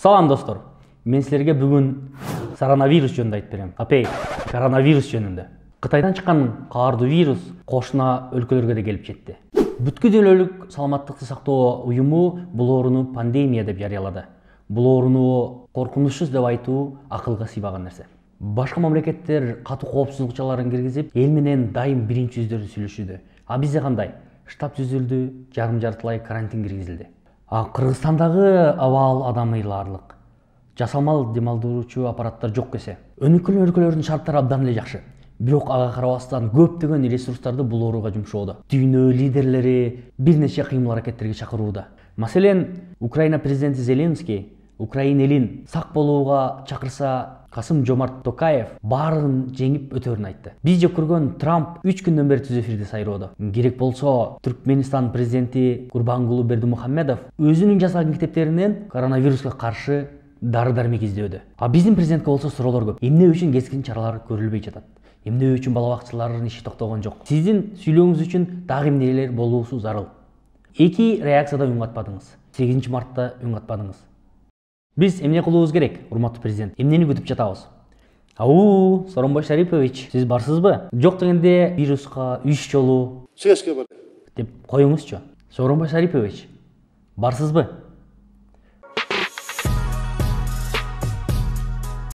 Салам достор. Мен силерге бүгүн коронавирус жөнүндө айтып берем. Апей, коронавирус жөнүндө. Кытайдан чыккан каардуу вирус кошуна өлкөлөргө да келип жетти. Бүткүл дүйнөлүк саламаттыкты сактоо уюму бул ооруну пандемия деп жарыялады. Бул ооруну коркунучсуз деп айтуу акылга сыйбаган нерсе. Башка мамлекеттер катуу коопсуздук чараларын киргизип, эл менен дайым биринчи жүздөрдү сүйлөшүүдө. А бизде кандай? Штаб түзүлдү, жарым-жартылай карантин киргизилди. Кыргызстандагы абал адам ыйлаарлык. Жасалмал демалдыруучу аппараттар жок эсе. Өнүккөн өлкөлөрдүн шарттары абдан эле жакшы. Бирок ага карабастан көптөгөн ресурстарды бул ооруга жумшоодо. Дүйнө лидерлери бир нече кыймыл аракеттерге чакырууда. Маселен, Украина президенти Зеленский Украина элин сак болууга чакырса, Касым-Жомарт Токаев баарын жеңип өтөрүн айтты. Биз жек көргөн Трамп 3 күндөн бери түз эфирде сайроодо. Керек болсо, Түркменистан президенти Курбангулы Бердимухамедов өзүнүн жасаган китептеринен коронавируска каршы дары-дармек издөөдө. А биздин президентке болсо суроолор көп. Эмне үчүн кескин чаралар көрүлбөй жатат? Эмне үчүн бала бакчаларынын иши токтогон жок? Сиздин сүйлөөңүз үчүн дагы эмнелер болуусу зарыл. 2 реакцияда үн катпадыңыз. 8 мартта үн катпадыңыз. Биз эмне кылуубуз керек, урматтуу президент? Эмнени күтүп жатабыз? Сооронбай Шарипович, сиз барсызбы? Жок дегенде вируска 3 жолу ССке бар деп коюңузчу. Сооронбай Шарипович, барсызбы?